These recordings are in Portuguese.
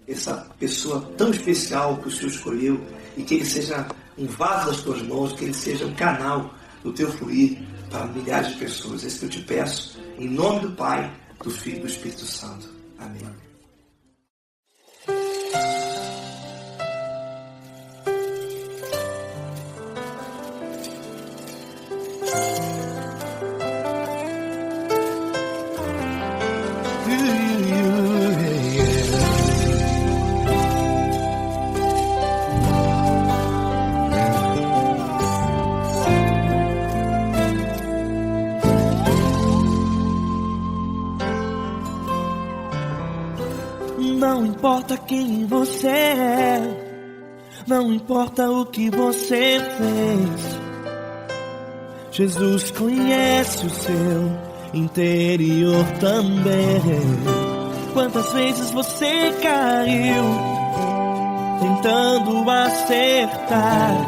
essa pessoa tão especial que o Senhor escolheu, e que ele seja um vaso das tuas mãos, que ele seja um canal do teu fluir para milhares de pessoas. É isso que eu te peço, em nome do Pai, do Filho e do Espírito Santo. Amém. Não importa quem você é, não importa o que você fez, Jesus conhece o seu interior também. Quantas vezes você caiu tentando acertar,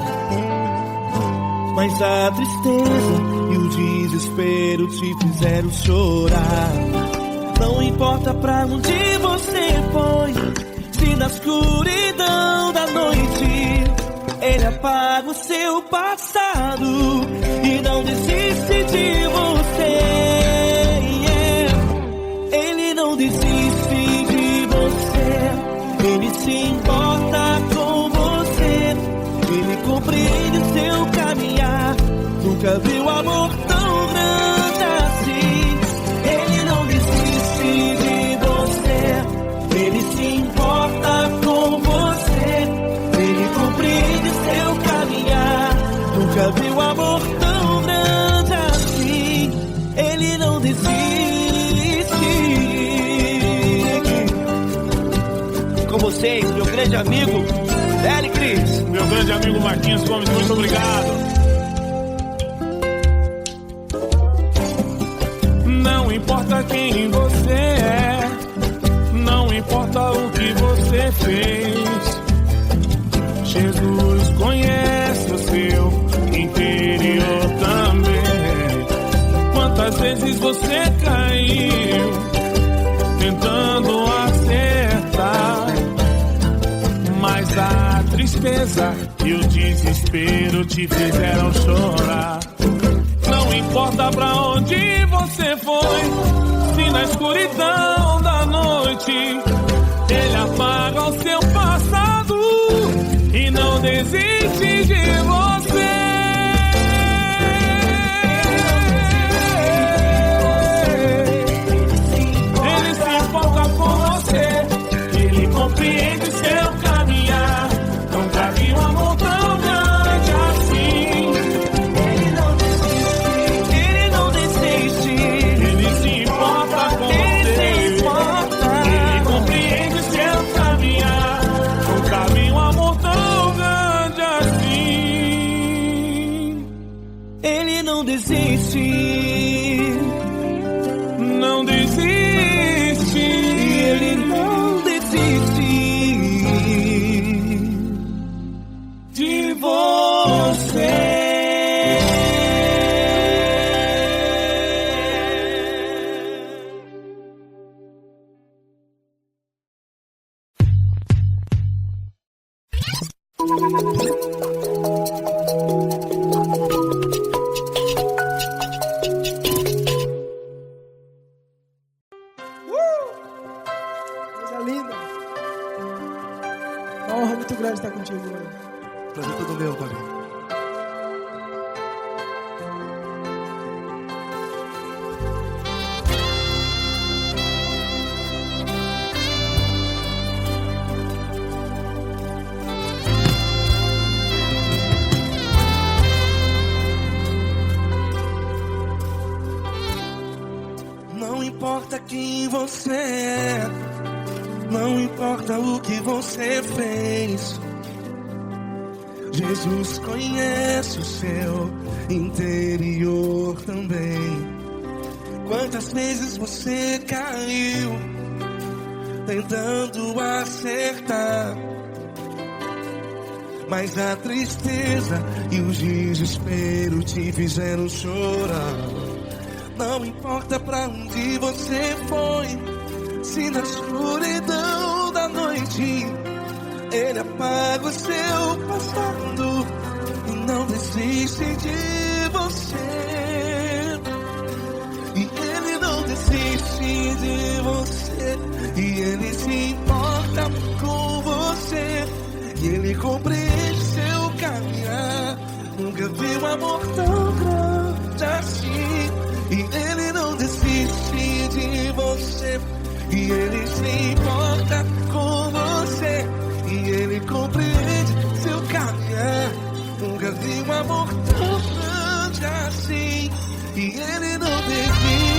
mas a tristeza e o desespero te fizeram chorar. Não importa pra onde você foi, se na escuridão da noite Ele apaga o seu passado e não desiste de você. Ele não desiste de você, Ele se importa com você, Ele compreende o seu caminhar. Nunca viu amor tão grande assim. Ele não desiste de você, Ele se importa com você, Ele compreende seu caminhar. Nunca viu amor tão grande assim. Ele não desiste. Com vocês, meu grande amigo Eli Cris. Meu grande amigo Marquinhos Gomes, muito obrigado. Não importa quem você é, não importa o que você fez, Jesus conhece o seu interior também. Quantas vezes você caiu tentando acertar, mas a tristeza e o desespero te fizeram chorar. Não importa pra onde você foi, se na escuridão da noite Ele apaga o seu passado e não desiste de você. Ele se importa com você, Ele compreende seu caminhar. Nunca vi um amor tão grande assim. Não desiste, não desiste, Ele não desiste de você. Estar contigo hoje. Prazer todo meu, Davi. Não importa quem você é, não importa o que você fez, Jesus conhece o seu interior também. Quantas vezes você caiu tentando acertar, mas a tristeza e o desespero te fizeram chorar. Não importa pra onde você foi, Se na escuridão da noite Ele apaga o seu passado e não desiste de você. E Ele não desiste de você. E Ele se importa com você. E Ele compreende seu caminhar. Nunca vi um amor tão grande assim. E Ele não desiste de você. E Ele se importa com você. E Ele compreende seu caminhar. Nunca vi um amor tão grande assim. E Ele não desiste.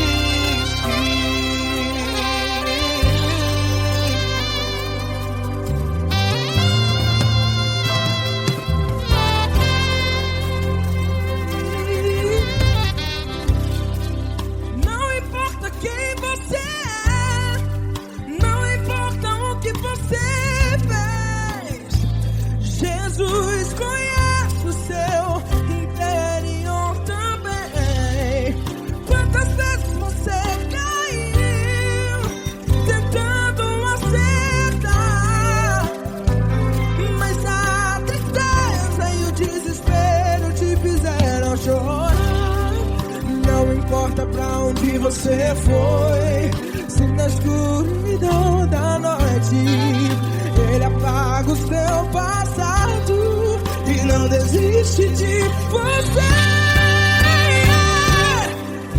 Jesus conhece o seu interior também. Quantas vezes você caiu tentando acertar, mas a tristeza e o desespero te fizeram chorar. Não importa pra onde você foi, se na escuridão da noite Ele apaga o seu passado e não desiste de você.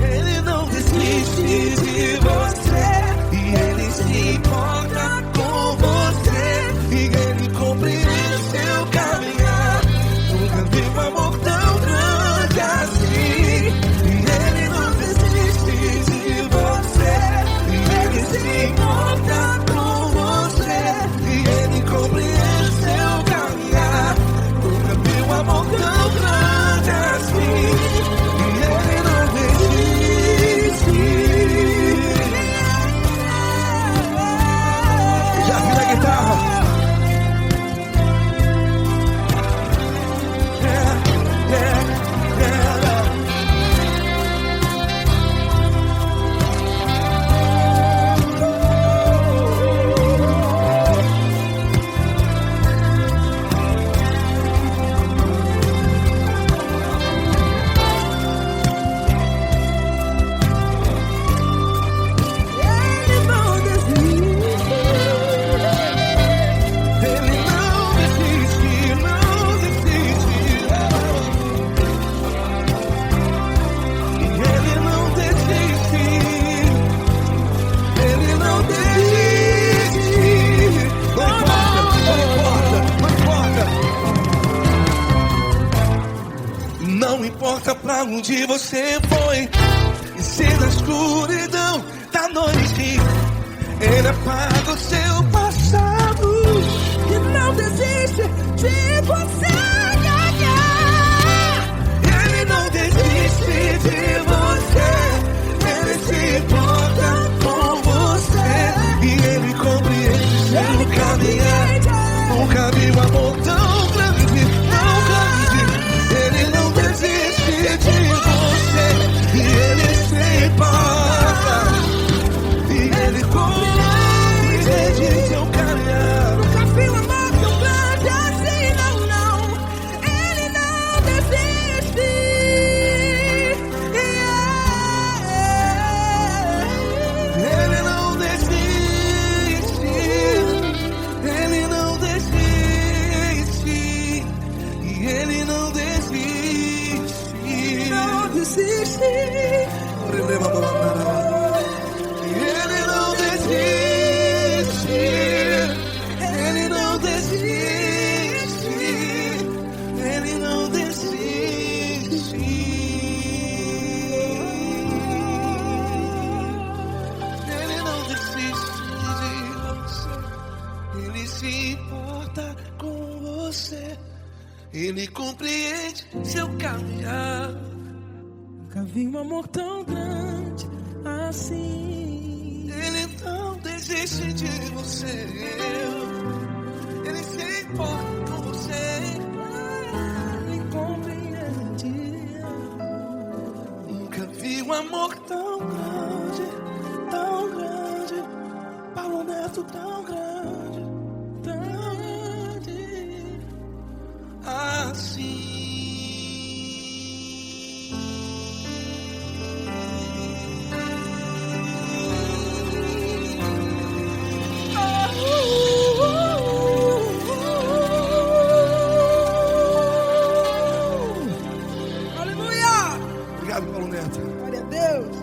Ele não desiste de você. E Ele se importa com você. E Ele compreende seu caminhar. Nunca vi um amor tão grande assim. E Ele não desiste de você. E Ele se importa com você. E Ele compreende seu caminhar. Nunca vi um amor tão grande assim. E Ele não desiste. Já vira a guitarra. Não importa pra onde você foi, e se na escuridão da noite Ele apaga o seu passado E não desiste de você. Ele não desiste de você. Ele se importa com você. E Ele compreende seu caminhar. Nunca vi um amor tão grande, tão grande. Ele não desiste de você. E Ele se importa. E Ele compreende seu caminhar. Nunca vi um amor tão grande assim, não, não. Ele não desiste. Ele não desiste. Ele não desiste. E Ele não desiste. Não desiste. Ele não desiste. Ele não desiste. Ele não desiste. Ele não desiste de você. Ele se importa com você. Ele compreende seu caminhar. Nunca vi um amor tão grande assim. Ele não desiste de você. Ele se importa com você. Ele compreende. Nunca vi um amor tão grande, tão grande. tanto, tão grande, assim. Aleluia! Obrigado, Paulo Neto. Glória a Deus.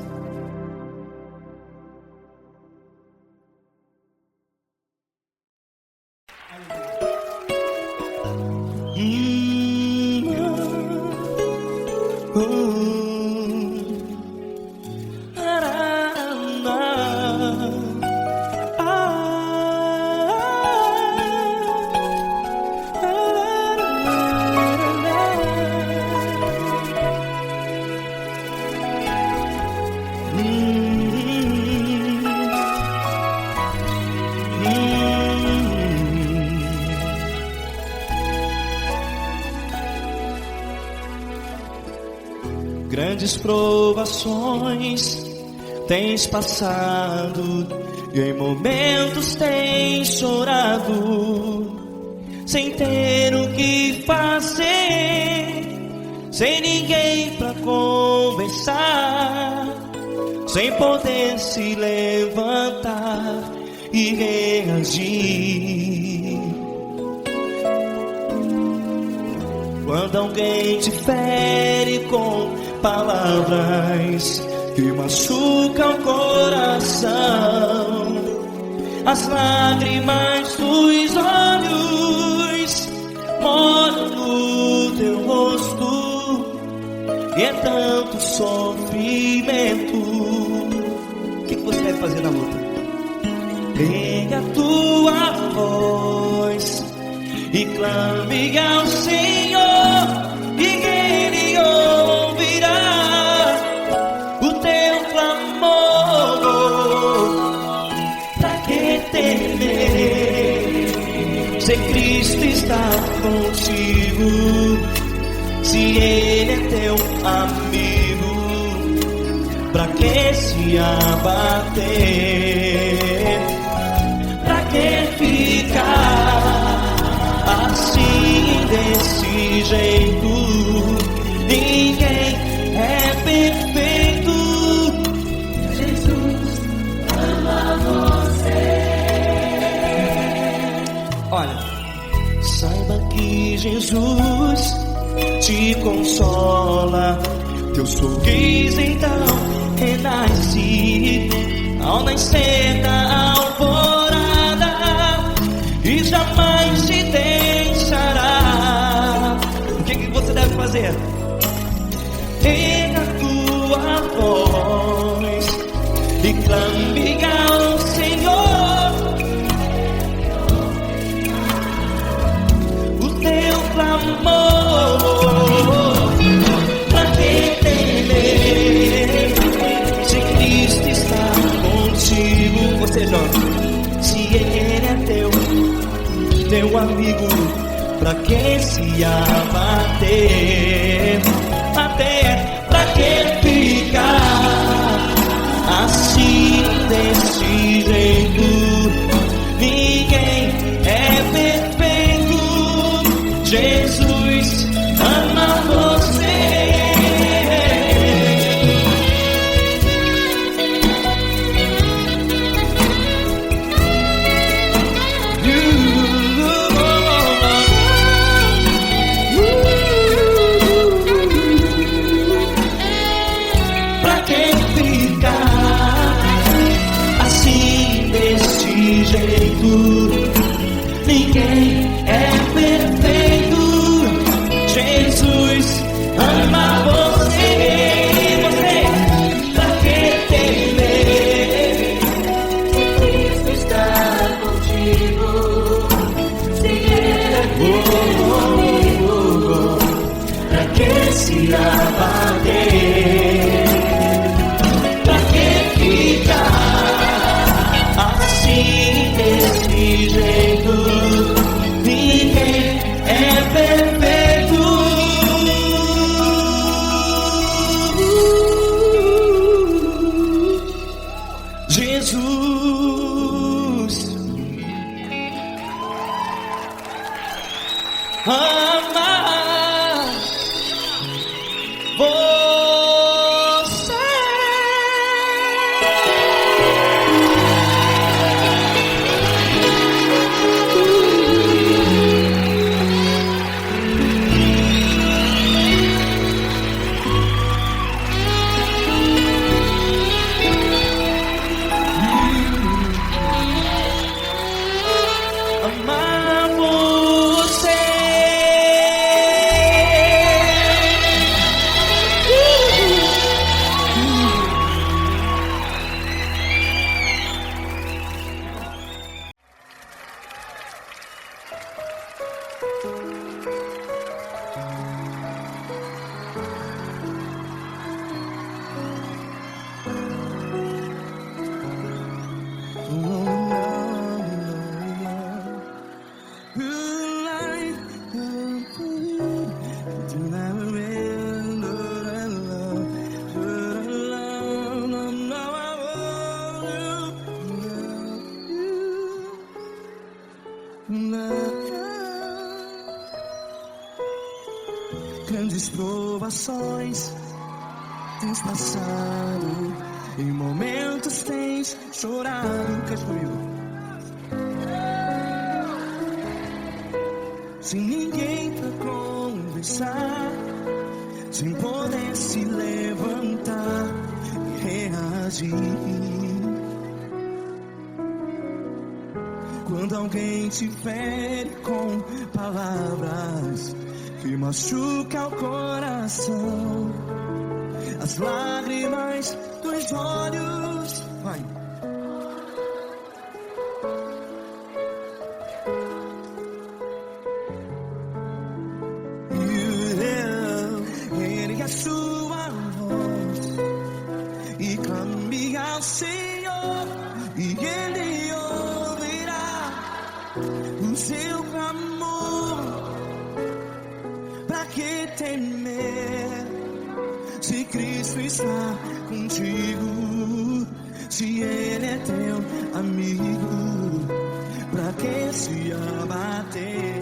Grandes provações tens passado e em momentos tens chorado, sem ter o que fazer, sem ninguém pra conversar, sem poder se levantar e reagir. Quando alguém te fere com palavras que machucam o coração, as lágrimas dos olhos molham no teu rosto, e é tanto sofrimento. O que você vai fazer na luta? Pega a tua voz e clame ao Senhor, e Ele ouvirá o teu clamor. Pra que temer, se Cristo está contigo, se Ele é teu amigo? Pra que se abater? Pra que ficar assim, desse jeito? Ninguém é perfeito. Jesus ama você. Olha, saiba que Jesus te consola, teu sorriso então renasce ao nascer da alvorada, e jamais te deixará. O que você deve fazer? Erga a tua voz e clame ao Senhor, o teu clamor. Pra que temer, se Cristo está contigo? Você joga. Se Ele é teu amigo, pra que se abater? Até pra que ficar assim, desse jeito? Ninguém é perfeito. Jesus ama você. Pra Amar você. Grandes provações tens passado, em momentos tens chorado. Cante comigo. Sem ninguém pra conversar, sem poder se levantar e reagir. Quando alguém te fere com palavras que machuca o coração, as lágrimas dos olhos, vai. Ergue a sua voz e clame ao Senhor, e Ele ouvirá o seu clamor. Pra que temer, se Cristo está contigo? Se Ele é teu amigo, pra que se abater?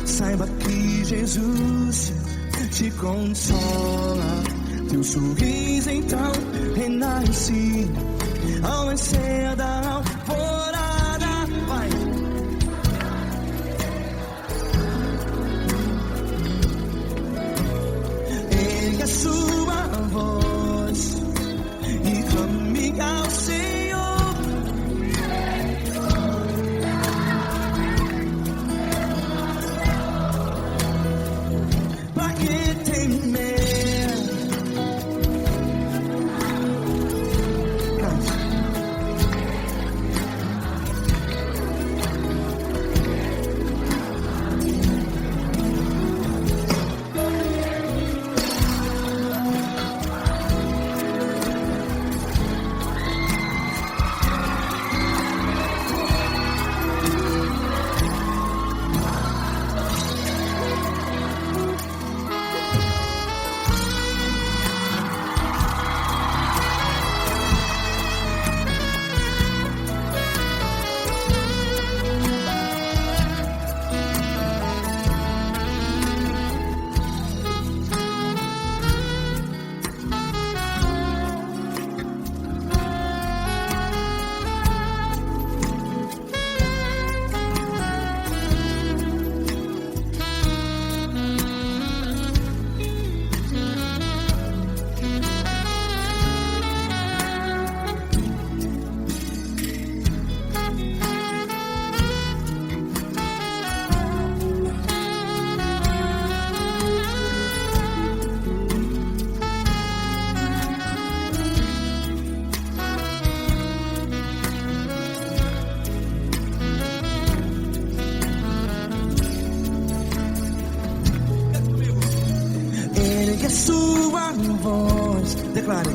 Saiba que Jesus te consola, teu sorriso então renasce ao nascer da alvorada. Vai. Ergue a sua voz e clame ao Senhor. Pra que temer? voz. Declare.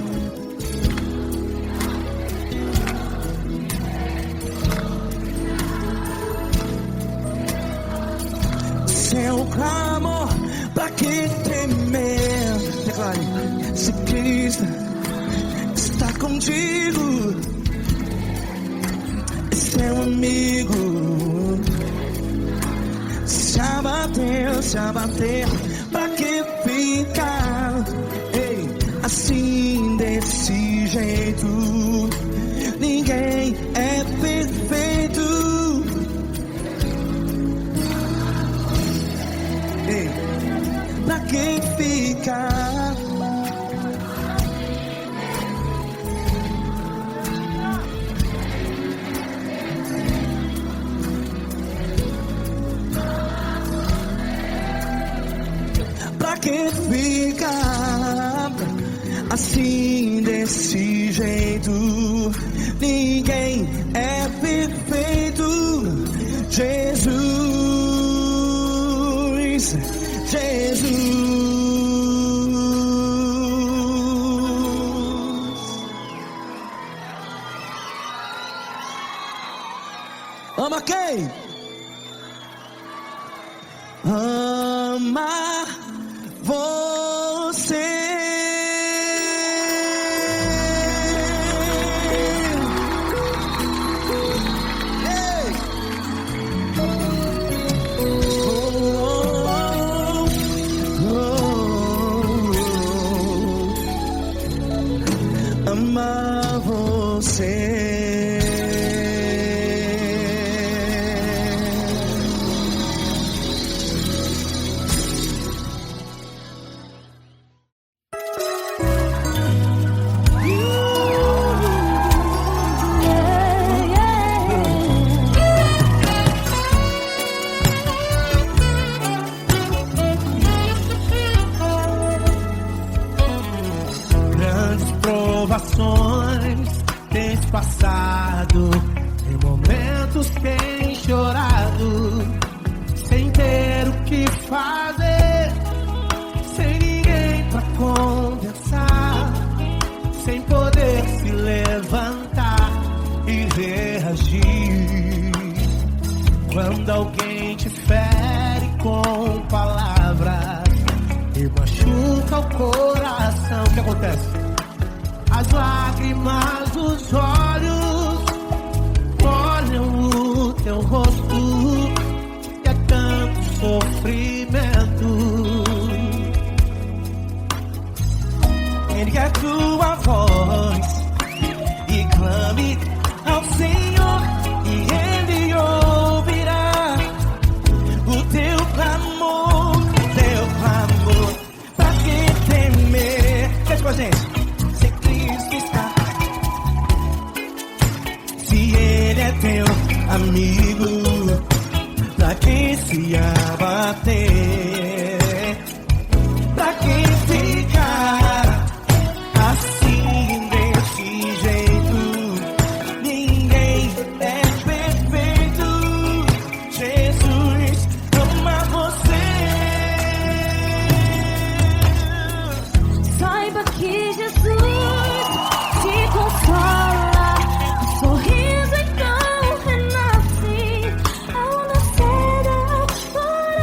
Seu clamor, pra que temer? Declare. Se Cristo está contigo, seu amigo. Se abater, pra que ficar? Ei, assim desse jeito, ninguém é perfeito. Ei, pra que ficar? Pra que ficar assim desse jeito? Ninguém é perfeito. Jesus, Jesus. Ama quem? Ama você. Ei. Ama você. Grandes provações tens passado, em momentos tens chorado, sem ter o que fazer, sem ninguém pra conversar, sem poder se levantar e reagir. Quando alguém te fere com palavras e machuca o coração, o que acontece? As lágrimas dos olhos molham o teu rosto, e é tanto sofrimento. Ergue a tua voz e clame ao Senhor, e Ele ouvirá o teu clamor, teu clamor. Pra que temer? Cante com a gente. Se Cristo está, se Ele é teu amigo, pra que se abater? Pra que ficar assim desse jeito? Ninguém é perfeito. Jesus ama você. Saiba que Jesus te consola, o sorriso então renasce ao nascer da aurora.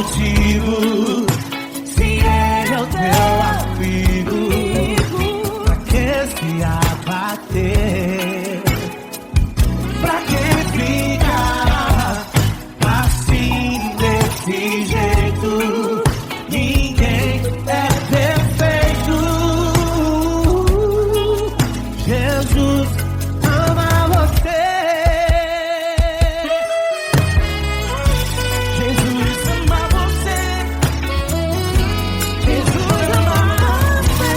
contigo. Se ele é o teu amigo, pra que se abater? Pra que ficar assim desse jeito? Ninguém é perfeito. Jesus ama você. Jesus ama você. Jesus ama você.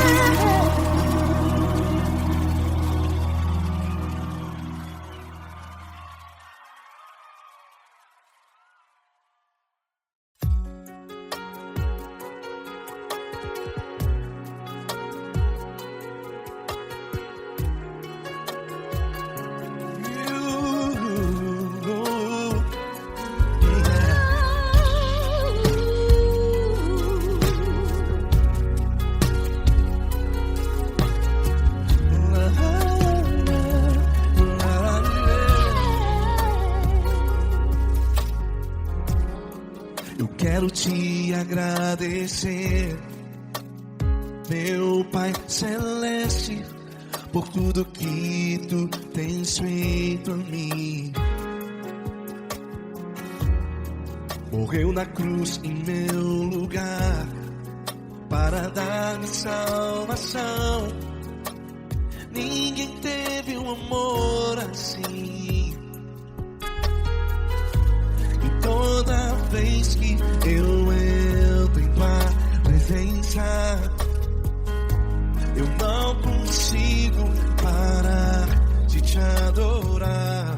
Eu quero te agradecer, meu Pai Celeste, por tudo que tu tens feito a mim. Morreu na cruz em meu lugar para dar-me salvação. Ninguém teve um amor assim. E toda vez que eu entro em tua presença, eu não consigo parar de te adorar.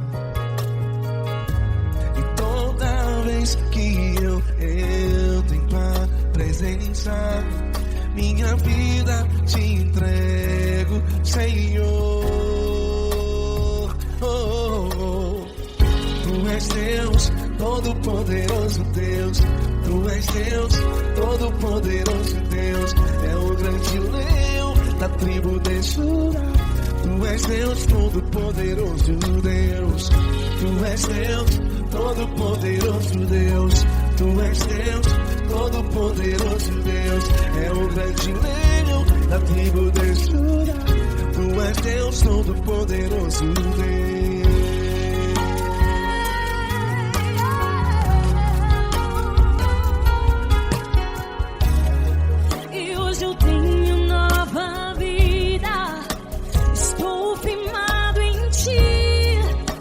E toda vez que eu entro em tua presença, minha vida te entrego, Senhor. Tu és Deus, Todo-Poderoso Deus. Tu és Deus, Todo-Poderoso Deus. É o grande leão da tribo de Judá. Tu és Deus, Todo-Poderoso Deus. Tu és Deus, Todo-Poderoso Deus. Tu és Deus, Todo-Poderoso Deus. É o grande leão da tribo de Judá. Tu és Deus, Todo-Poderoso Deus. E hoje eu tenho nova vida. Estou firmado em ti.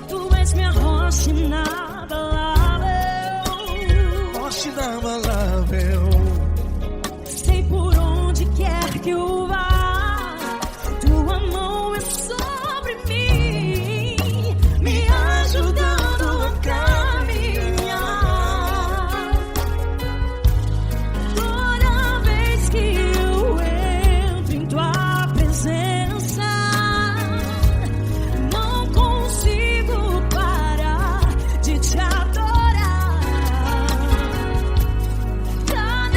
Tu és minha rocha inabalável. Rocha inabalável. Sei por onde quer que eu vá, tua mão é sobre mim, me ajudando a caminhar. Toda vez que eu entro em tua presença, não consigo parar de te adorar. Cada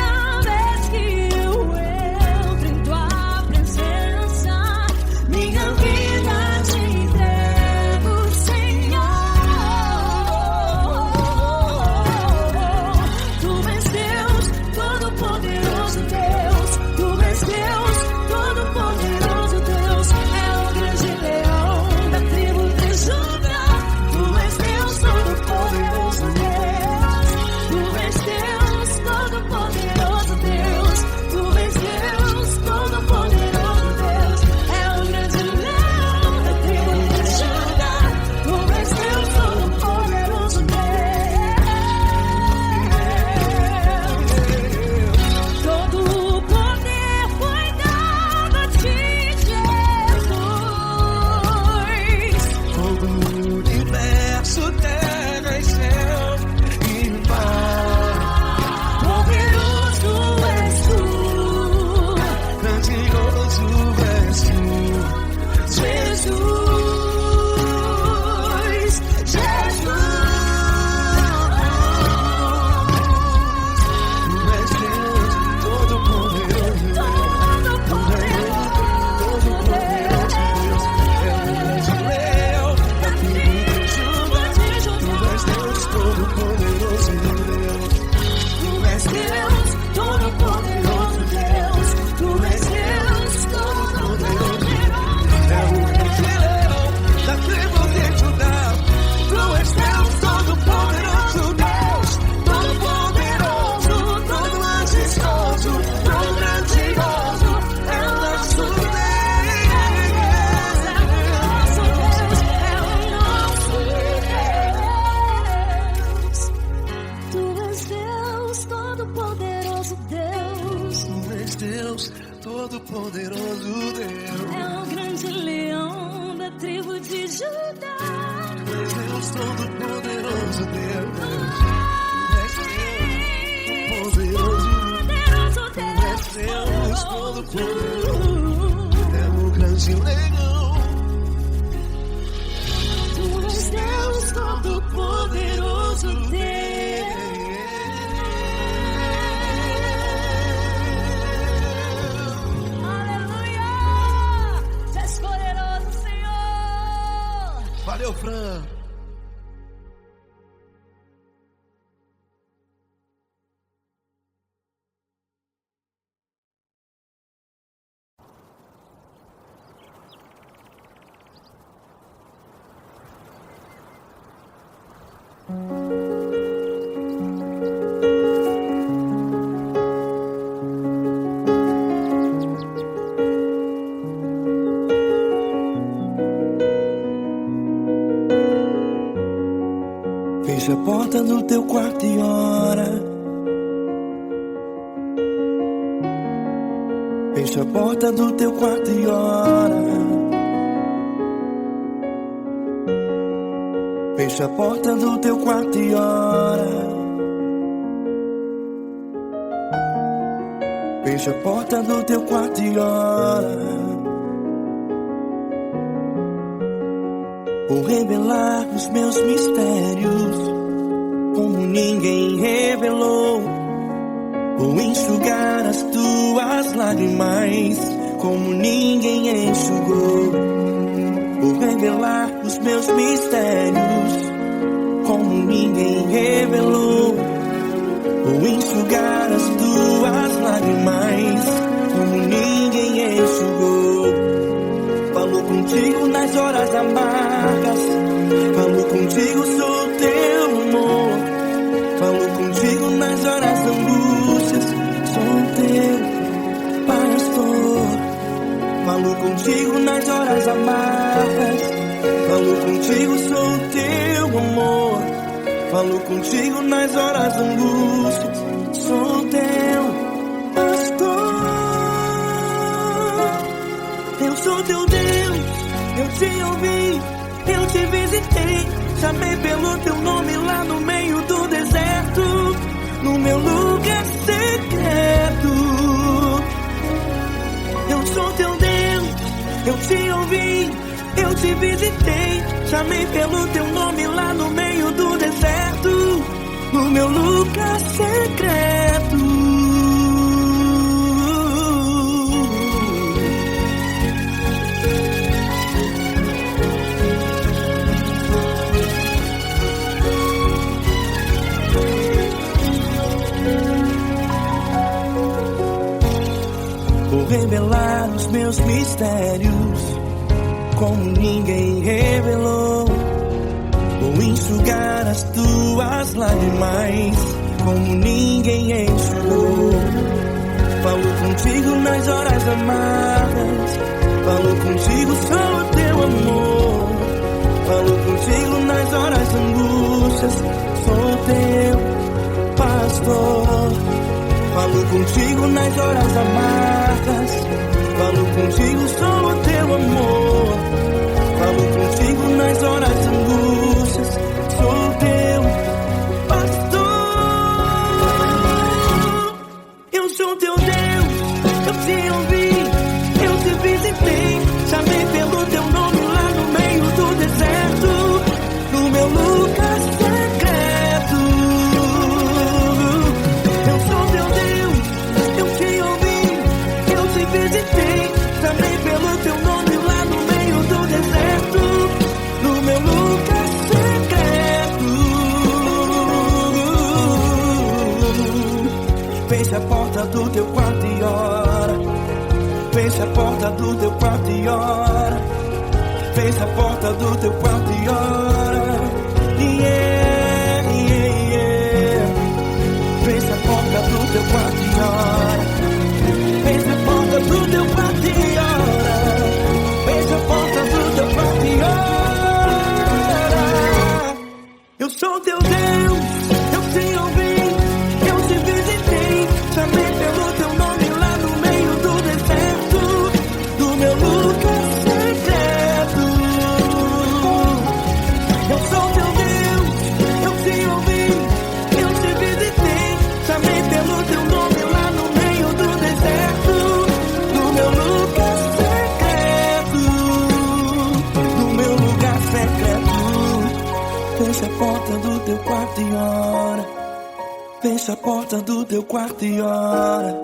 Todo-Poderoso Deus, Tu és Deus, Todo-Poderoso Deus. é o grande leão da tribo de Judá. Tu és Deus, Todo-Poderoso Deus. Poderoso Tu és Deus, Todo-Poderoso. É o grande leão. Tu és Deus Todo-Poderoso Deus. Aleluia! Tu és poderoso, Senhor. Valeu, Fran. Fecha a porta do teu quarto e ora. Fecha a porta do teu quarto e ora. Fecha a porta do teu quarto e ora. Fecha a porta do teu quarto e ora. Vou revelar os meus mistérios como ninguém revelou. Vou enxugar as tuas lágrimas como ninguém enxugou. Vou revelar os meus mistérios como ninguém revelou. Vou enxugar as tuas lágrimas como ninguém enxugou. Falo contigo nas horas amargas, falo contigo, sou teu amor. Falo contigo nas horas da angústias, sou teu pastor. Falo contigo nas horas amargas, falo contigo, sou teu amor. Falo contigo nas horas da angústias, sou teu pastor. Eu sou teu Deus, eu te ouvi, eu te visitei. Chamei pelo teu nome lá no meio do deserto, no meu lugar secreto. Eu sou teu Deus, eu te ouvi, eu te visitei. Chamei pelo teu nome lá no meio do deserto, no meu lugar secreto. Vou revelar os meus mistérios como ninguém revelou. Vou enxugar as tuas lágrimas como ninguém enxugou. Falo contigo nas horas amargas, falo contigo, sou teu amor. Falo contigo nas horas angústias, sou teu pastor. Falo contigo nas horas amargas, falo contigo, sou teu amor. Falo contigo nas horas angústias, sou teu pastor. Eu sou teu Deus, eu te ouvi, eu te visitei. Chamei pelo teu nome lá no meio do deserto, no meu lugar secreto. Eu sou teu Deus, eu te ouvi, eu te visitei. Chamei pelo teu nome lá no meio do deserto, no meu lugar secreto. Fecha a porta do teu quarto e ora. Fecha a porta do teu quarto e ora. Fecha a porta do teu quarto e ora. Yeah, yeah, yeah. Fecha a porta do teu quarto e ora. Fecha a porta do teu quarto e ora. Fecha a porta do teu quarto e ora. Eu sou teu Deus, eu te ouvi, eu te visitei. Chamei Fecha a porta do teu quarto e ora.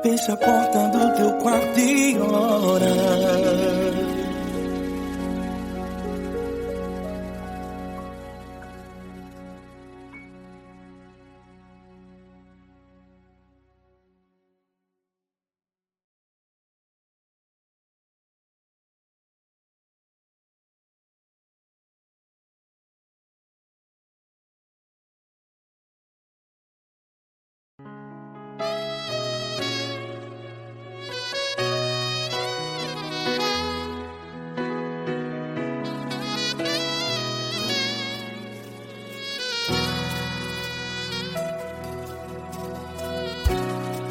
Fecha a porta do teu quarto e ora.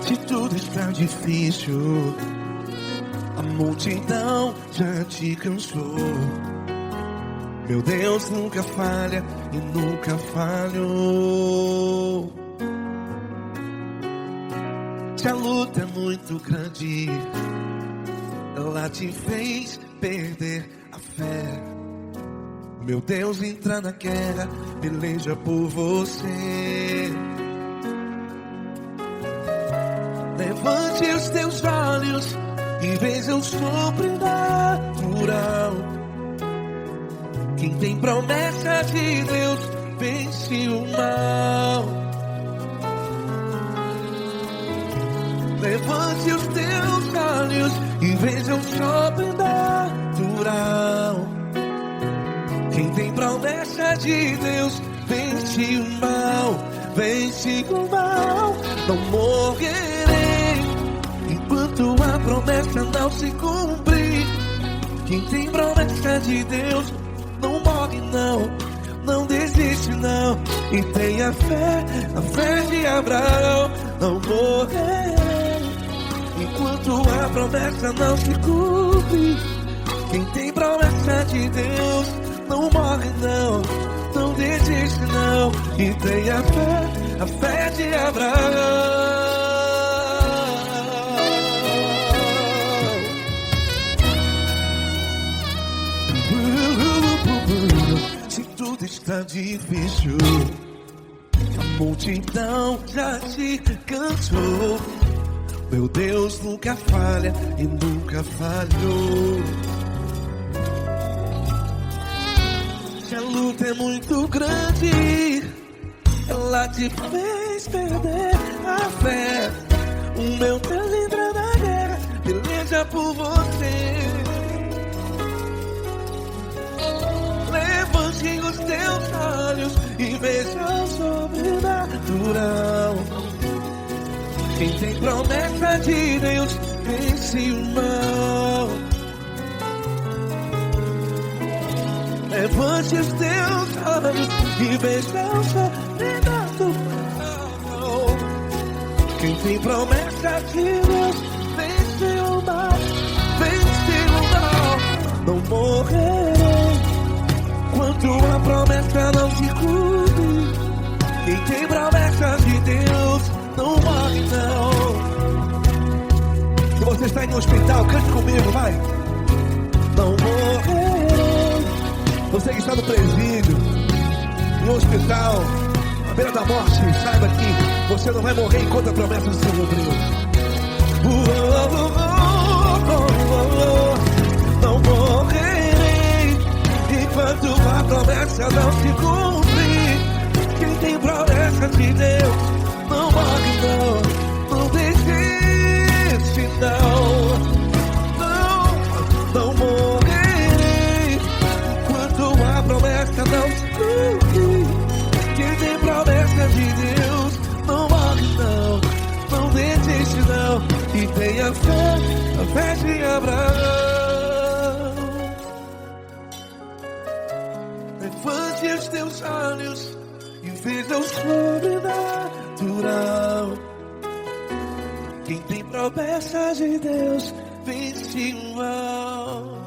Se tudo está difícil, a multidão já te cansou. Meu Deus nunca falha e nunca falhou. Se a luta é muito grande, ela te fez perder a fé. Meu Deus entra na guerra, peleja por você. Levante os teus olhos e veja o sobrenatural. Quem tem promessa de Deus vence o mal. Levante os teus olhos e veja o sobrenatural. Quem tem promessa de Deus vence o mal. Vence o mal. Não morrerei enquanto a promessa não se cumprir. Quem tem promessa de Deus não morre não, não desiste não. E tenha fé, a fé de Abraão. Não morrerei enquanto a promessa não se cumpre. Quem tem promessa de Deus não morre não, não desiste não. E tenha fé, a fé de Abraão. Se tudo está difícil, a multidão já te cansou. Meu Deus nunca falha e nunca falhou. Se a luta é muito grande, ela te fez perder a fé. O meu Deus entra na guerra, peleja por você. Levante os teus olhos e veja o sobrenatural. Quem tem promessa de Deus vence o mal. Levante os teus olhos e veja o sobrenatural. Quem tem promessa de Deus vence o mal. Vence o mal. Não morrerei enquanto a promessa não se cumpre. Quem tem promessa de Deus não morre não. Se você está em um hospital, cante comigo, vai. Não morrerei. Você que está no presídio, no hospital, à beira da morte, saiba que você não vai morrer enquanto a promessa não se cumpriu. Não morrerei enquanto a promessa não se cumprir. Quem tem promessa de Deus não morre não, não desiste não. Não morrerei enquanto a promessa não se cumprir. Quem tem promessa de Deus não morre não, não desiste não. E tenha fé, a fé de Abraão. Levante os teus olhos e veja o sobrenatural. Quem tem promessa de Deus vence o mal.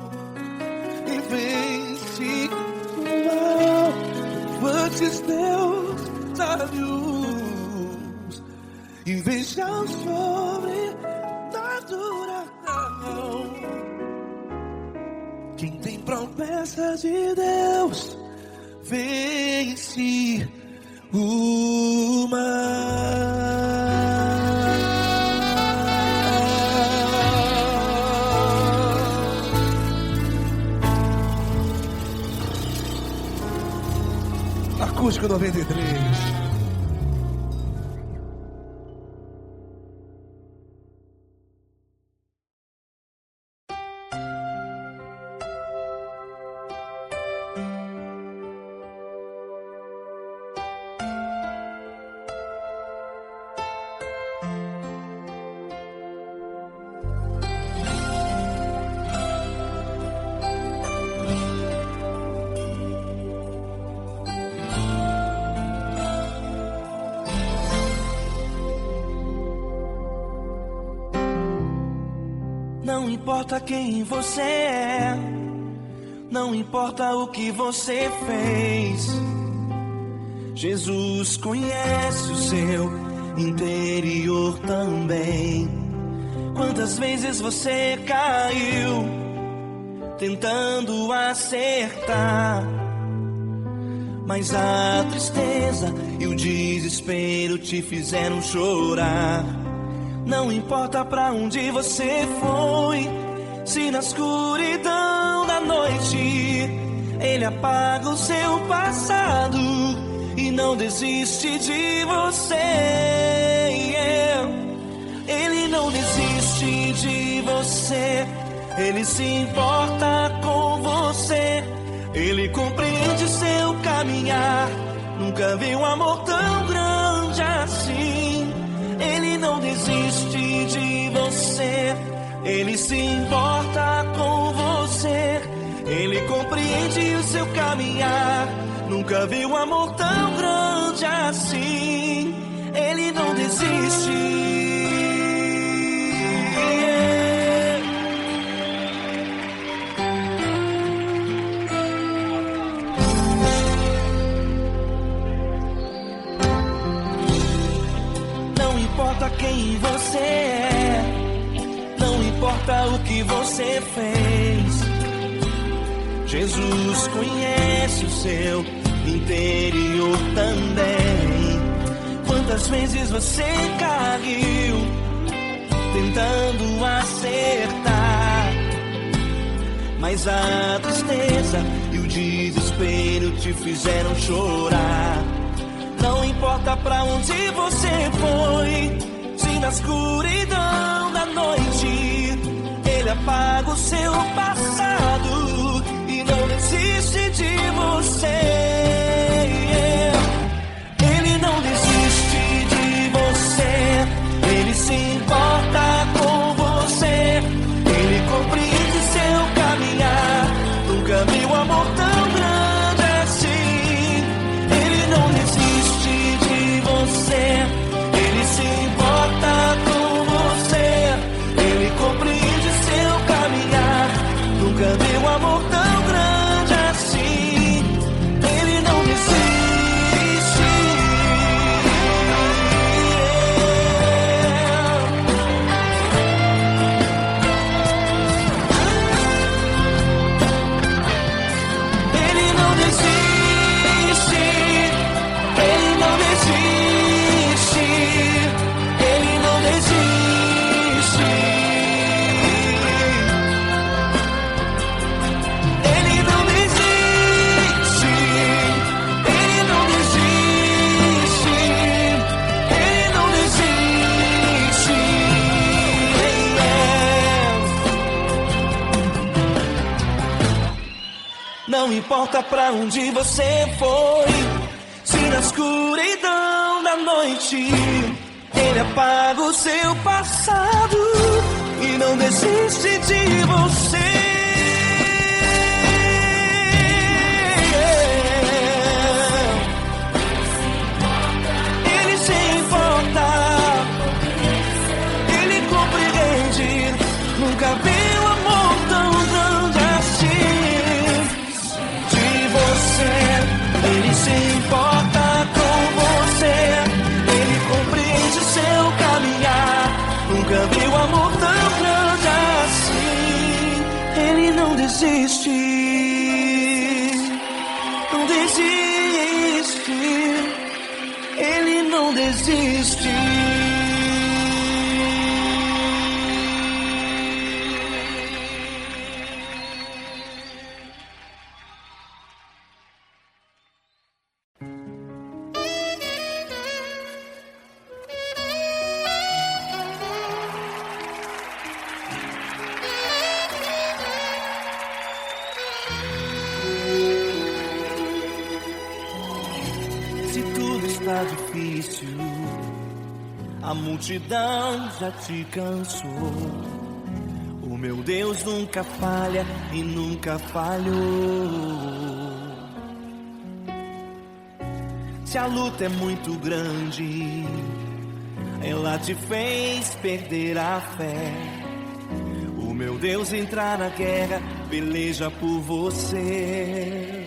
E vence o mal. Levante os teus olhos e veja o sobrenatural. Quem tem promessa de Deus vence o mal. Acústico 93. Não importa quem você é, não importa o que você fez, Jesus conhece o seu interior também. Quantas vezes você caiu tentando acertar, mas a tristeza e o desespero te fizeram chorar. Não importa pra onde você foi, se na escuridão da noite Ele apaga o seu passado e não desiste de você. Ele não desiste de você, Ele se importa com você, Ele compreende seu caminhar. Nunca vi um amor tão grande assim. Ele não desiste de você, Ele se importa com você, Ele compreende o seu caminhar. Nunca vi um amor tão grande assim. Ele não desiste. Não importa quem você é, não importa o que você fez, Jesus conhece o seu interior também. Quantas vezes você caiu tentando acertar, mas a tristeza e o desespero te fizeram chorar. Não importa pra onde você foi, se na escuridão da noite Ele apaga o seu passado e não desiste de você. Ele não desiste de você, Ele se importa com você, Ele compreende seu caminhar. Nunca vi um amor tão grande assim. Ele não desiste de você, Ele se importa com você, Ele compreende seu caminhar. Nunca vi um amor tão grande assim. Ele não desiste. Ele não desiste. Ele não desiste. Ele não desiste. Ele não desiste. Ele não desiste. Ele não desiste. Não importa pra onde você foi, se na escuridão da noite Ele apaga o seu passado e não desiste de você. Ele se importa, Ele compreende. Nunca vi um amor tão grande assim. De você, Ele se importa com você, Ele compreende o seu caminhar. Nunca vi um amor tão grande assim. Ele não desiste, não desiste. Ele não desiste. difícil, a multidão já te cansou. O meu Deus nunca falha e nunca falhou. Se a luta é muito grande, ela te fez perder a fé. O meu Deus entrar na guerra, peleja por você.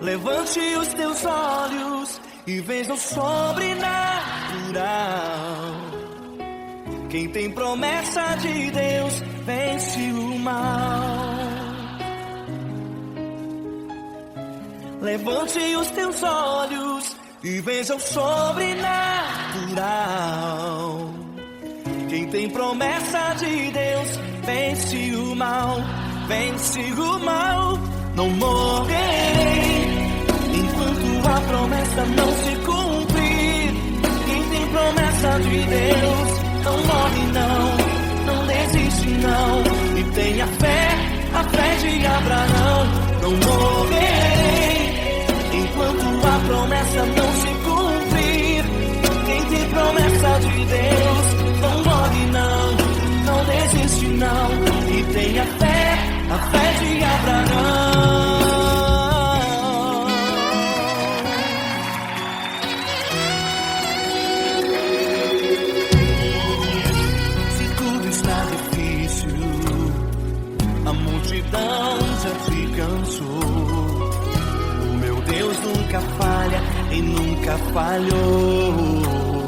Levante os teus olhos e veja o sobrenatural. Quem tem promessa de Deus vence o mal. Levante os teus olhos e veja o sobrenatural. Quem tem promessa de Deus vence o mal, vence o mal. Não morrerei enquanto a promessa não se cumprir. Quem tem promessa de Deus não morre não desiste não. E tenha fé, a fé de Abraão. Não morrerei enquanto a promessa não se cumprir. Quem tem promessa de Deus não morre não desiste não. E tenha fé, a fé de Abraão. Se tudo está difícil, a multidão já te cansou. O meu Deus nunca falha e nunca falhou.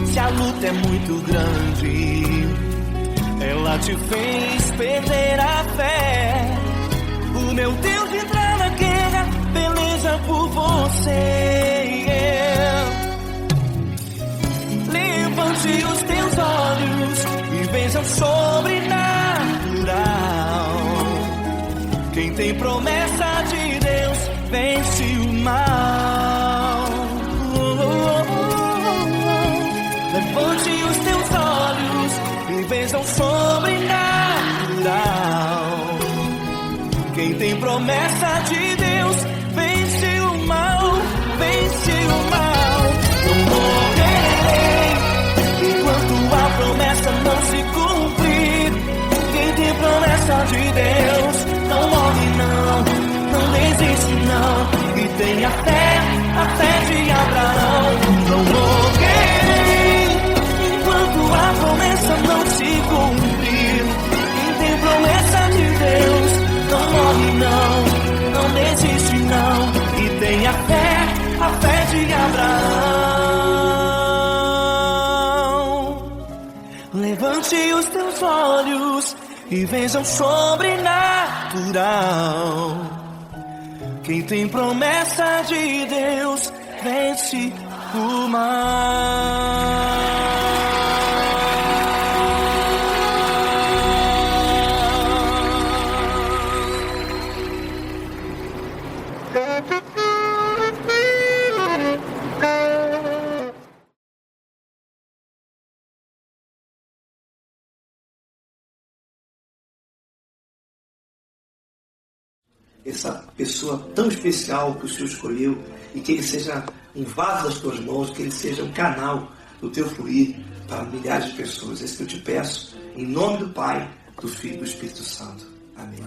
Se a luta é muito grande, ela te fez perder a fé. O meu Deus entrar na guerra, peleja por você. Levante os teus olhos e veja o sobrenatural. Quem tem promessa de Deus vence o mal. Levante os teus olhos e veja o sobrenatural. Quem tem promessa de Deus vence o mal, vence o mal. Não morrerei enquanto a promessa não se cumprir. Quem tem promessa de Deus não morre não desiste não. E tenha fé, a fé de Abraão. Não morrerei enquanto a promessa não se cumprir. Quem tem promessa de Deus não morre não desiste não. E tenha fé, a fé de Abraão. Levante os teus olhos e veja o sobrenatural. Quem tem promessa de Deus vence o mal. Essa pessoa tão especial que o Senhor escolheu, e que ele seja um vaso das tuas mãos, que ele seja um canal do teu fluir para milhares de pessoas. É isso que eu te peço, em nome do Pai, do Filho e do Espírito Santo. Amém.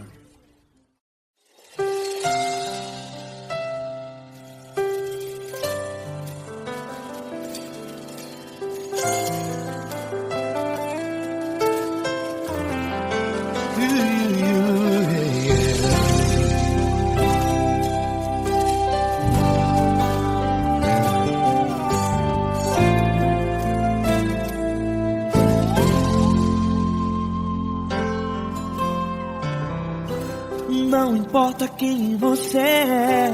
Não importa quem você é,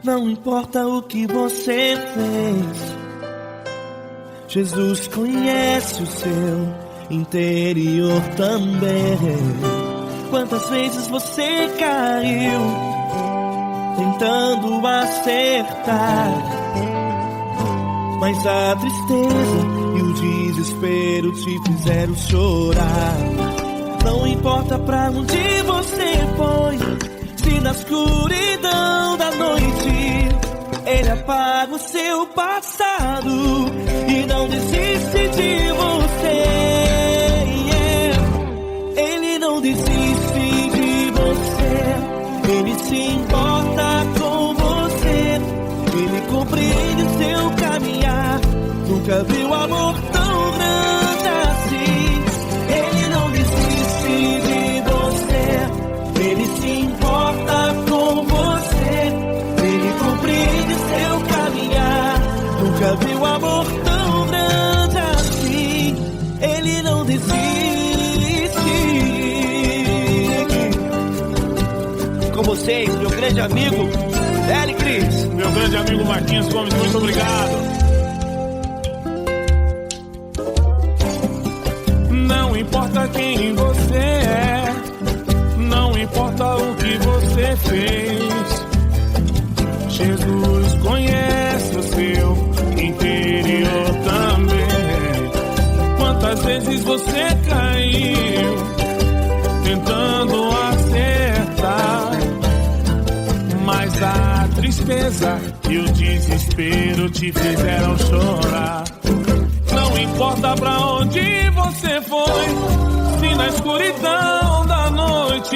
não importa o que você fez, Jesus conhece o seu interior também. Quantas vezes você caiu tentando acertar, mas a tristeza e o desespero te fizeram chorar. Não importa pra onde você foi, se Se na escuridão da noite Ele apaga o seu passado e não desiste de você. Ele não desiste de você. Ele se importa com você. Ele compreende o seu caminhar. Nunca viu amor tão grande assim. Ele não desiste de você. Ele se importa com você. Ele compreende seu caminhar. Nunca viu amor tão grande assim. Ele não desiste. Com vocês, meu grande amigo L. Cris. Meu grande amigo Marquinhos Gomes, muito obrigado. Não importa quem você é, não importa o que você fez, Jesus conhece o seu interior também. Quantas vezes você caiu tentando acertar, mas a tristeza e o desespero te fizeram chorar. Não importa pra onde você foi, se na escuridão da noite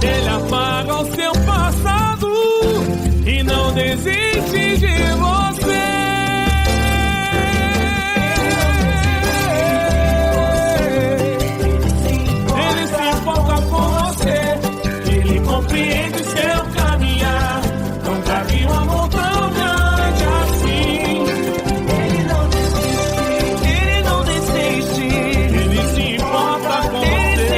Ele apaga o seu passado e não desiste de você. Ele se importa com você, Ele compreende seu caminhar. Nunca vi um amor tão grande assim. Ele não desiste. Ele se importa com você.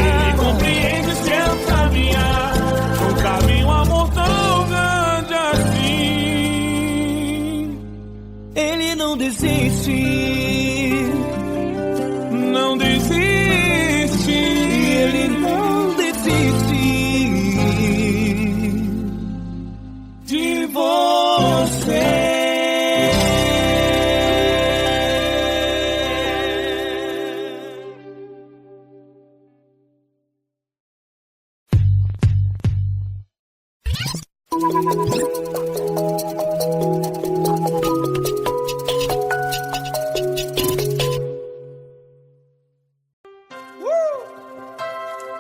Ele compreende seu caminhar. Nunca vi um amor tão grande assim. Ele não desiste. Não desiste. Ele não desiste De você.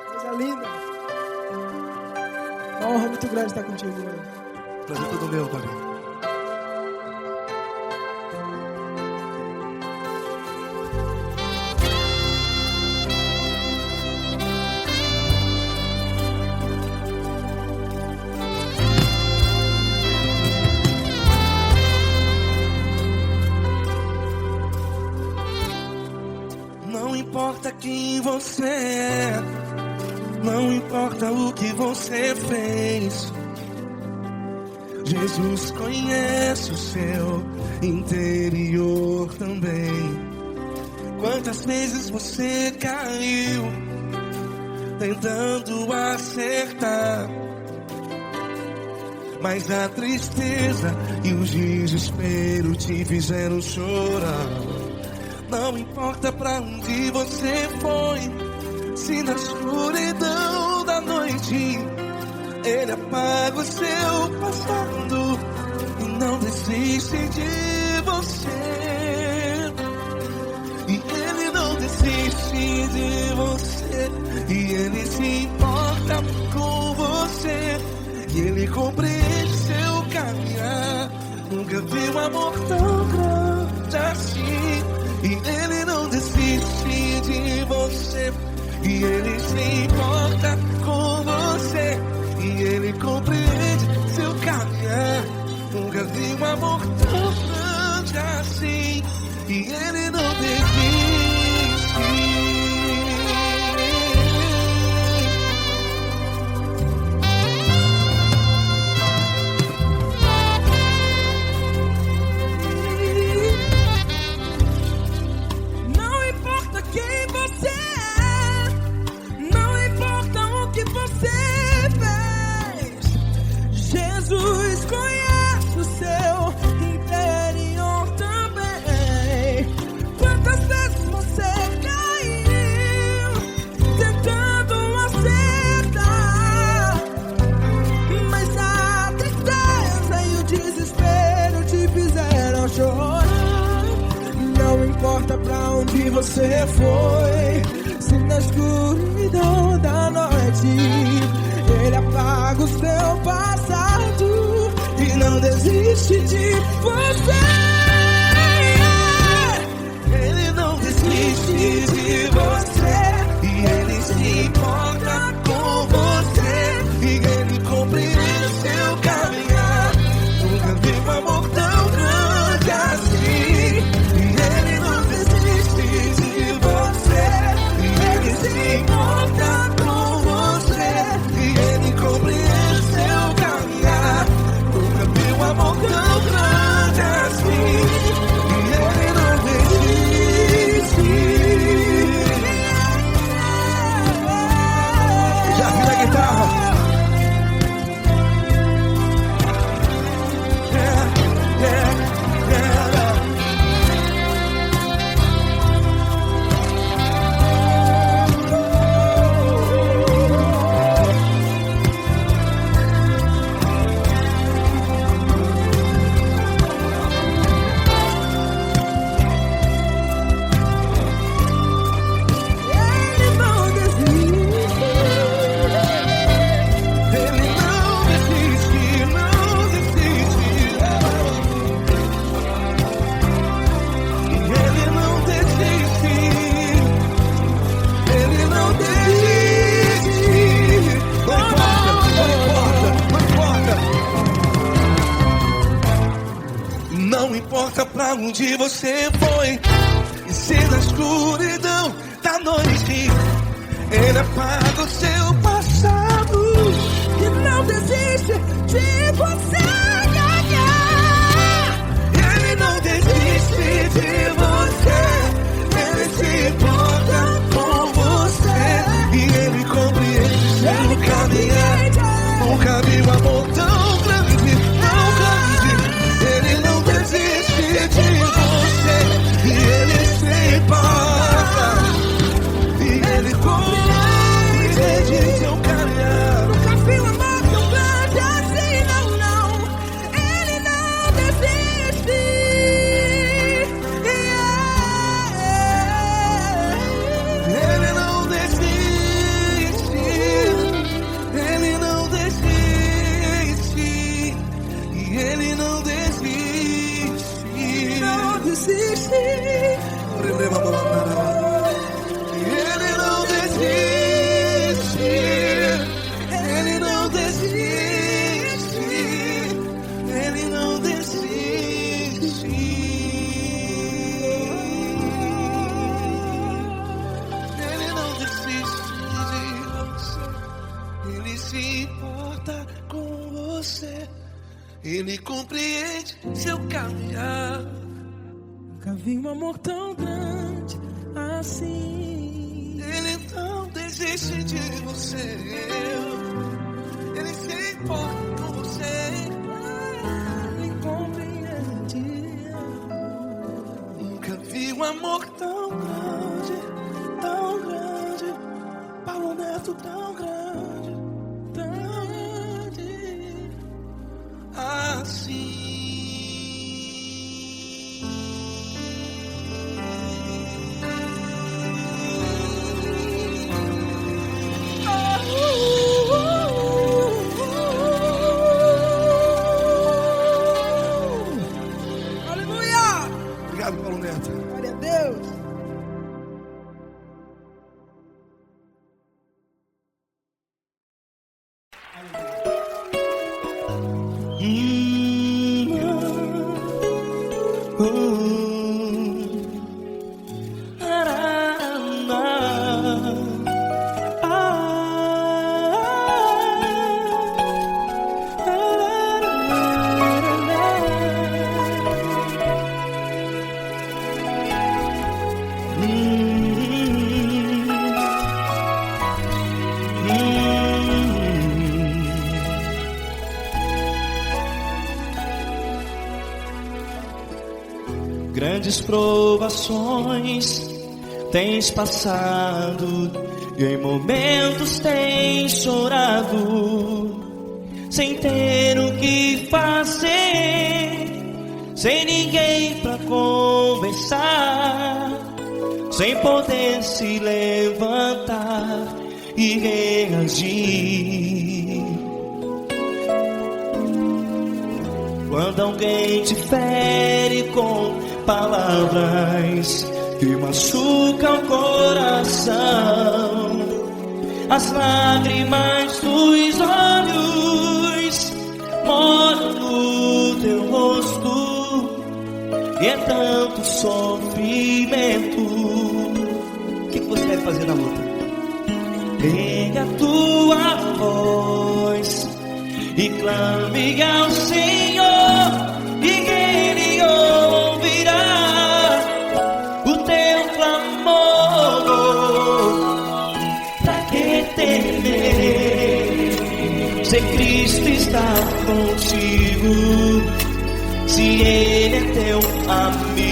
Coisa linda. Uma honra muito grande estar contigo, mano. Prazer todo meu, Pai. Não importa quem você é, não importa o que você fez, Jesus conhece o seu interior também. Quantas vezes você caiu tentando acertar, mas a tristeza e o desespero te fizeram chorar. Não importa pra onde você foi, se na escuridão da noite Ele apaga o seu passado e não desiste de você. E Ele não desiste de você. E Ele se importa com você. E Ele compreende seu caminhar. Nunca vi um amor tão grande assim. E Ele não desiste de você. E Ele se importa com você. E Ele compreende seu caminhar. Nunca vi um amor tão grande assim. E Ele não desiste. Não importa quem você é, não importa o que você fez, Jesus conhece o seu interior também. Quantas vezes onde você foi. Se na escuridão da noite Ele apaga o seu passado e não desiste de você. Ele não desiste de você e Ele se importa com você e Ele compreende o seu caminhar. Nunca vi um amor tão grande assim. E Ele não desiste de você e Ele se importa com você e Ele compreende o seu caminhar. Nunca vi um amor tão grande assim. E Ele não desiste. Já vi na guitarra. Não importa pra onde você foi, e se na escuridão da noite Ele apaga o seu passado e não desiste de você. Ele não desiste de você, Ele se importa com você e Ele compreende seu caminhar. Nunca vi um amor tão grande, tão grande. Ele não desiste de você e Ele se importa e Ele compreende seu caminhar. Nunca vi um amor tão grande assim, não, não. Ele não desiste. Ele não desiste. Ele não desiste. E Ele não desiste. Não desiste. Ele não desiste. Ele não desiste. Ele não desiste. Ele não desiste de você. Ele se importa com você. Ele compreende seu caminhar. Nunca vi um amor tão grande assim. Ele não desiste de você. Ele se importa com você. Ele compreende. Nunca vi um amor tão grande, tão grande. Paulo Neto tão grande, tão grande assim. Aleluia! Obrigado, Paulo Neto. Glória a Deus. Grandes provações tens passado e em momentos tens chorado, sem ter o que fazer, sem ninguém pra conversar. sem poder se levantar e reagir. Quando alguém te fere com palavras que machucam o coração, as lágrimas dos olhos molham no teu rosto, e é tanto sofrimento. O que você deve fazer na luta? Pega a tua voz e clame ao Senhor, e Ele ouvirá o teu clamor. Pra que temer, se Cristo está contigo, se Ele é teu amigo?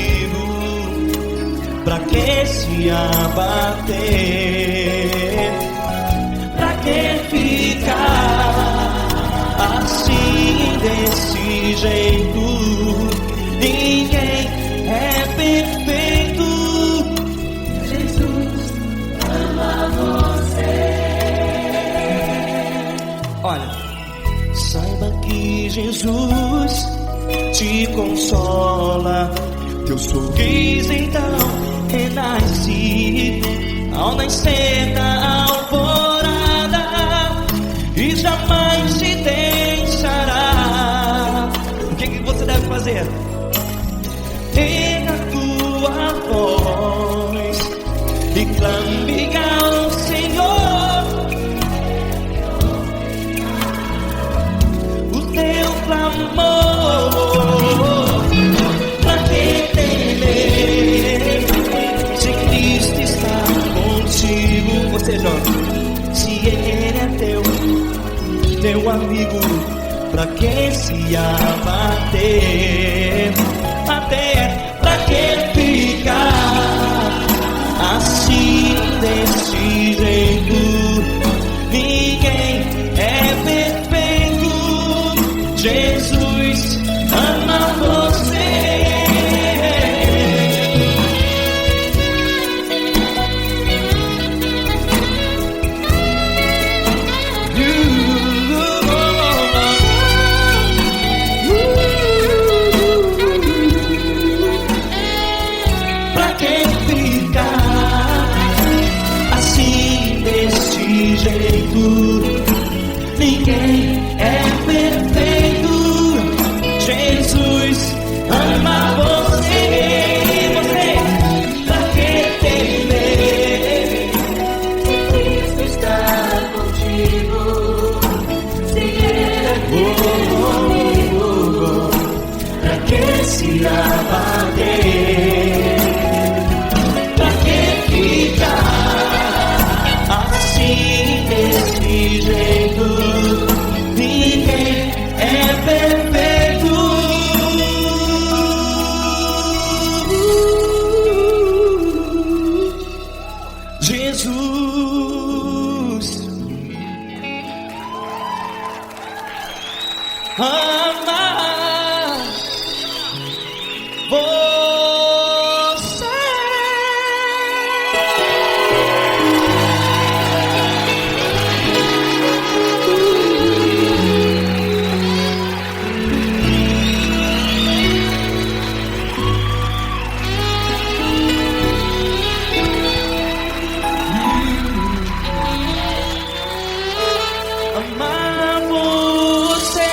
Pra que se abater? Pra que ficar assim, desse jeito? Ninguém é perfeito. Jesus ama você. Olha, saiba que Jesus te consola. Teu sorriso então renasce ao nascer da alvorada, e jamais te deixará. O que você deve fazer? Erga a tua voz e clame ao Senhor, o teu clamor. Pra que temer, se Cristo está contigo? Você jovem, se Ele é teu amigo, pra que se abater? Pra que ficar assim, desse jeito? Ninguém é perfeito. Jesus ama você. Ninguém é perfeito. Jesus ama você. Pra que temer, se Cristo está contigo, se Ele é teu amigo? Pra que se abater? Pra que ficar assim, desse jeito? Ninguém é perfeito. Jesus ama você. Amar você.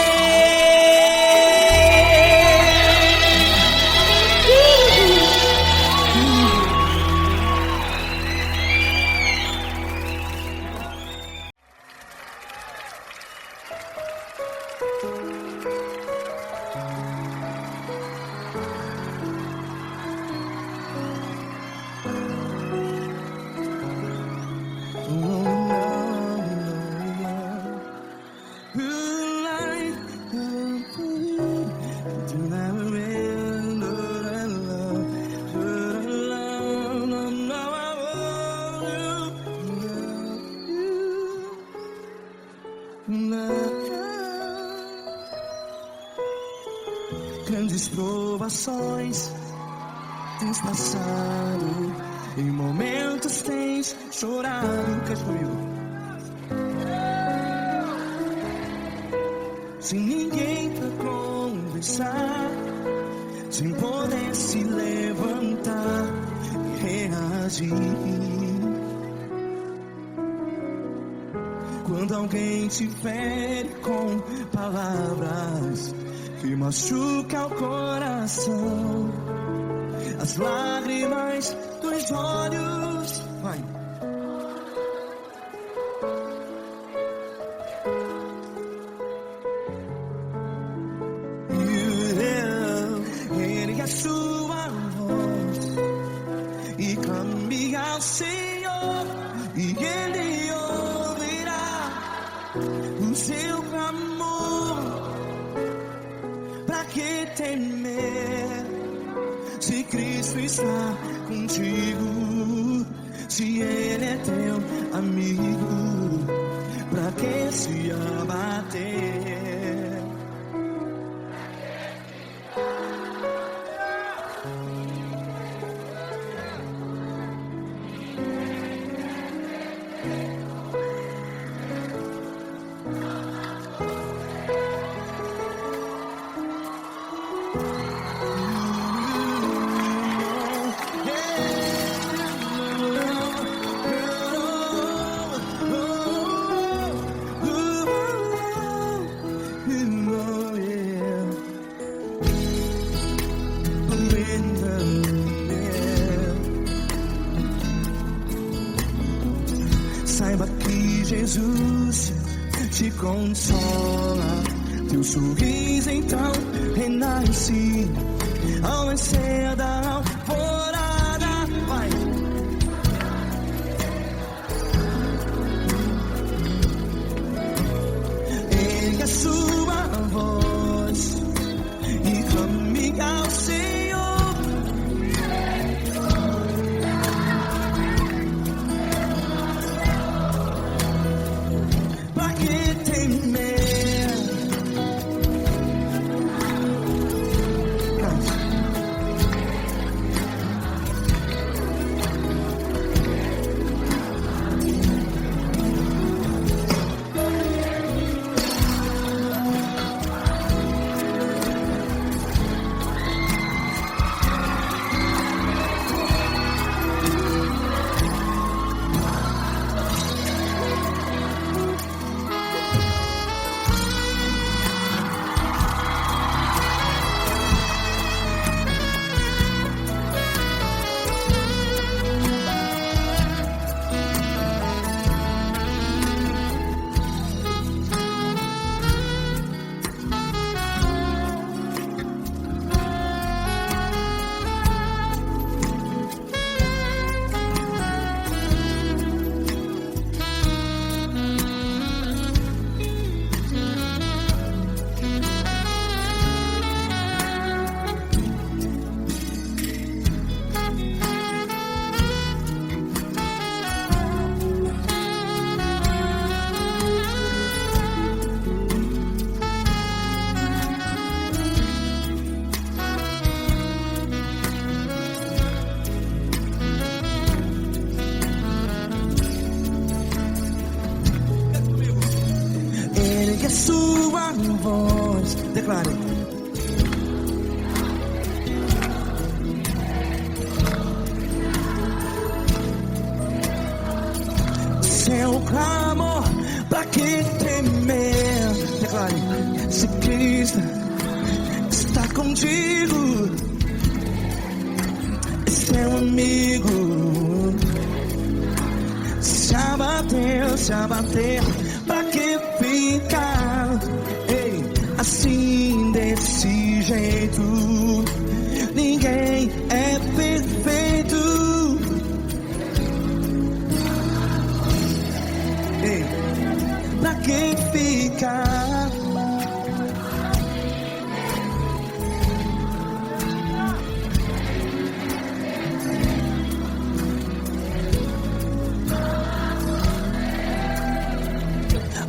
Grandes provações tens passado, Em momentos tens chorado. Cante comigo. Sem ninguém pra conversar, sem poder se levantar e reagir. Quando alguém te fere com palavras que machuca o coração, as lágrimas dos olhos, vai. Ergue a sua voz e clame ao Senhor, e Ele ouvirá o seu clamor. Pra que temer se Cristo está contigo? Se Ele é teu amigo, pra que se abater? Saiba que Jesus te consola, teu sorriso então renasce ao nascer da alvorada. Vai. Ergue a sua voz e clame ao Senhor. Ergue a sua voz, declare. Seu clamor, pra que temer? Declare. Se Cristo está contigo, é seu amigo. Se abater, pra que ficar assim desse jeito? Ninguém é perfeito. Pra que ficar?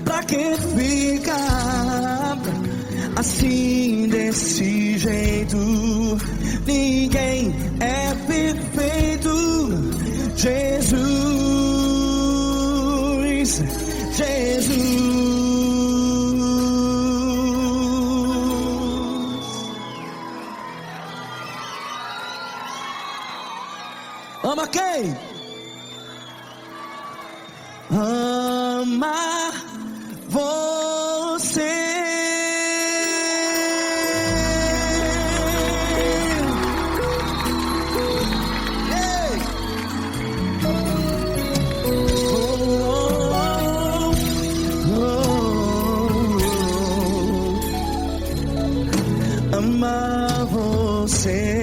Pra que ficar assim desse jeito? Ninguém é perfeito. Jesus, Jesus. Ama quem? Ama você. Ei. Ama você.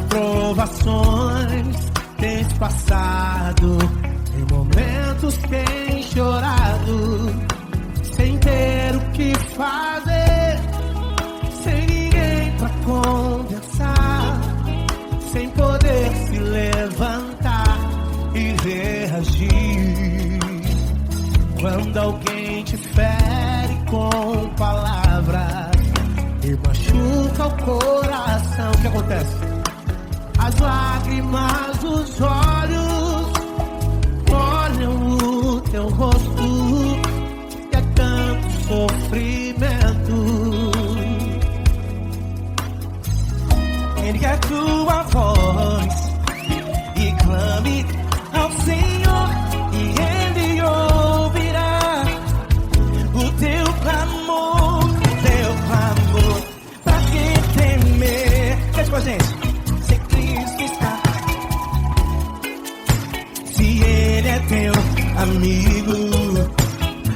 Provações tens passado, em momentos tens chorado, sem ter o que fazer, sem ninguém pra conversar, sem poder se levantar e reagir. Quando alguém te fere com palavras e machuca o coração, o que acontece? As lágrimas dos olhos molham o teu rosto, e é tanto sofrimento. Ergue a tua voz e clame ao Senhor, e Ele ouvirá o teu clamor, pra quem temer. Cante com a gente. Teu amigo,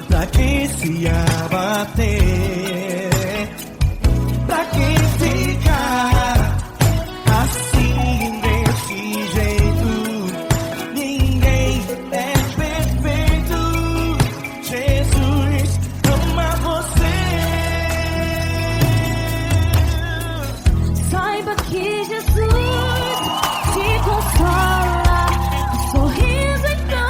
pra quem se abater, pra quem ficar assim desse jeito, ninguém é perfeito. Jesus ama você. Saiba que Jesus te consola, o sorriso então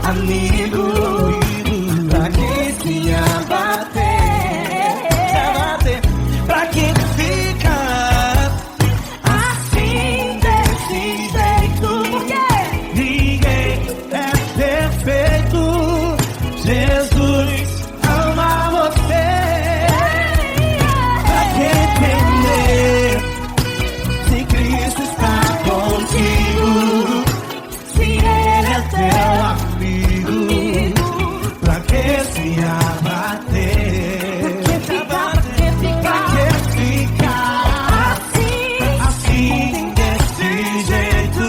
amigo, pra quem se abater, pra quem fica assim desse jeito, porque ninguém é perfeito. Jesus ama você. Pra quem temer, se Cristo está contigo, se Ele é teu amigo, pra que se abater? Pra que ficar assim desse jeito?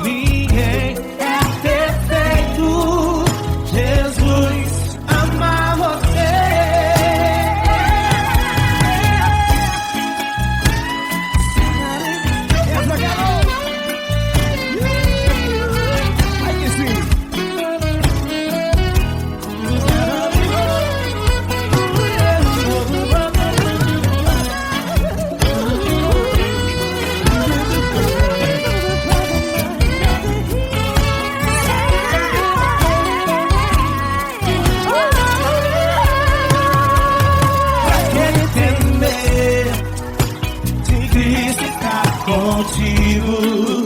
Ninguém é perfeito. Jesus ama você. Ai que sim. Cristo está contigo.